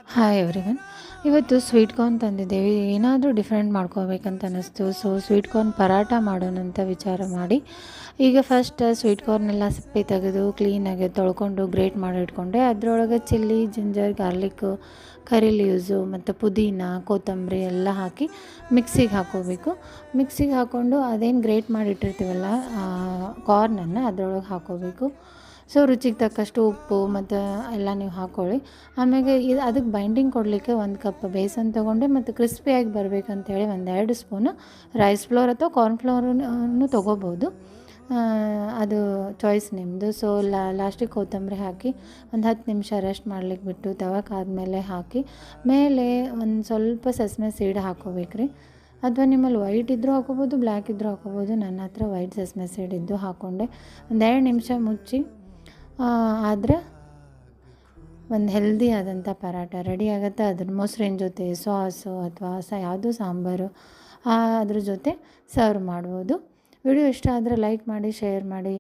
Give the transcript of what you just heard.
Hi everyone. ಇವತ್ತು sweet corn ತಂದಿದ್ದೇವೆ. ಏನಾದರೂ ಡಿಫ್ರೆಂಟ್ ಮಾಡ್ಕೋಬೇಕಂತ ಅನ್ನಿಸ್ತು. ಸೊ ಸ್ವೀಟ್ ಕಾರ್ನ್ ಪರಾಟ ಮಾಡೋಣ ಅಂತ ವಿಚಾರ ಮಾಡಿ, ಈಗ ಫಸ್ಟ್ ಸ್ವೀಟ್ ಕಾರ್ನೆಲ್ಲ ಸಿಪ್ಪೆ ತೆಗೆದು ಕ್ಲೀನಾಗಿ ತೊಳ್ಕೊಂಡು ಗ್ರೇಟ್ ಮಾಡಿ ಇಟ್ಕೊಂಡೆ. ಅದರೊಳಗೆ ಚಿಲ್ಲಿ, ಜಿಂಜರ್, ಗಾರ್ಲಿಕ್ಕು, ಕರಿ ಲೀವ್ಸು ಮತ್ತು ಪುದೀನ, ಕೊತ್ತಂಬರಿ ಎಲ್ಲ ಹಾಕಿ ಮಿಕ್ಸಿಗೆ ಹಾಕ್ಕೋಬೇಕು. ಮಿಕ್ಸಿಗೆ ಹಾಕ್ಕೊಂಡು ಅದೇನು ಗ್ರೇಟ್ ಮಾಡಿಟ್ಟಿರ್ತೀವಲ್ಲ ಕಾರ್ನನ್ನು ಅದರೊಳಗೆ ಹಾಕ್ಕೋಬೇಕು. ಸೊ ರುಚಿಗೆ ತಕ್ಕಷ್ಟು ಉಪ್ಪು ಮತ್ತು ಎಲ್ಲ ನೀವು ಹಾಕ್ಕೊಳ್ಳಿ. ಆಮೇಲೆ ಅದಕ್ಕೆ ಬೈಂಡಿಂಗ್ ಕೊಡಲಿಕ್ಕೆ 1 ಕಪ್ ಬೇಸನ್ ತೊಗೊಂಡೆ ಮತ್ತು ಕ್ರಿಸ್ಪಿಯಾಗಿ ಬರಬೇಕಂತೇಳಿ 2 ಸ್ಪೂನು ರೈಸ್ ಫ್ಲೋರ್ ಅಥವಾ ಕಾರ್ನ್ ಫ್ಲೋರನ್ನು ತೊಗೋಬೋದು. ಅದು ಚಾಯ್ಸ್ ನಿಮ್ಮದು. ಸೊ ಲಾಸ್ಟಿಗೆ ಕೊತ್ತಂಬರಿ ಹಾಕಿ ಒಂದು 10 ನಿಮಿಷ ರೆಸ್ಟ್ ಮಾಡ್ಲಿಕ್ಕೆ ಬಿಟ್ಟು ತವಕಾದ್ಮೇಲೆ ಹಾಕಿ ಮೇಲೆ ಒಂದು ಸ್ವಲ್ಪ ಸಸ್ಮೆ ಸೀಡ್ ಹಾಕ್ಕೋಬೇಕು ರೀ. ಅಥವಾ ನಿಮ್ಮಲ್ಲಿ ವೈಟ್ ಇದ್ದರೂ ಹಾಕೋಬೋದು, ಬ್ಲ್ಯಾಕ್ ಇದ್ದರೂ ಹಾಕೋಬೋದು. ನನ್ನ ಹತ್ರ ವೈಟ್ ಸಸ್ಮೆ ಸೀಡ್ ಇದ್ದು ಹಾಕ್ಕೊಂಡೆ. 2 ನಿಮಿಷ ಮುಚ್ಚಿ ಆದರೆ ಒಂದು ಹೆಲ್ದಿ ಆದಂಥ ಪರಾಟ ರೆಡಿ ಆಗುತ್ತೆ. ಅದ್ರ ಮೊಸರಿನ ಜೊತೆ ಸಾಸು ಅಥವಾ ಯಾವುದೂ ಸಾಂಬಾರು ಅದ್ರ ಜೊತೆ ಸರ್ವ್ ಮಾಡ್ಬೋದು. ವಿಡಿಯೋ ಇಷ್ಟ ಆದರೆ ಲೈಕ್ ಮಾಡಿ, ಶೇರ್ ಮಾಡಿ.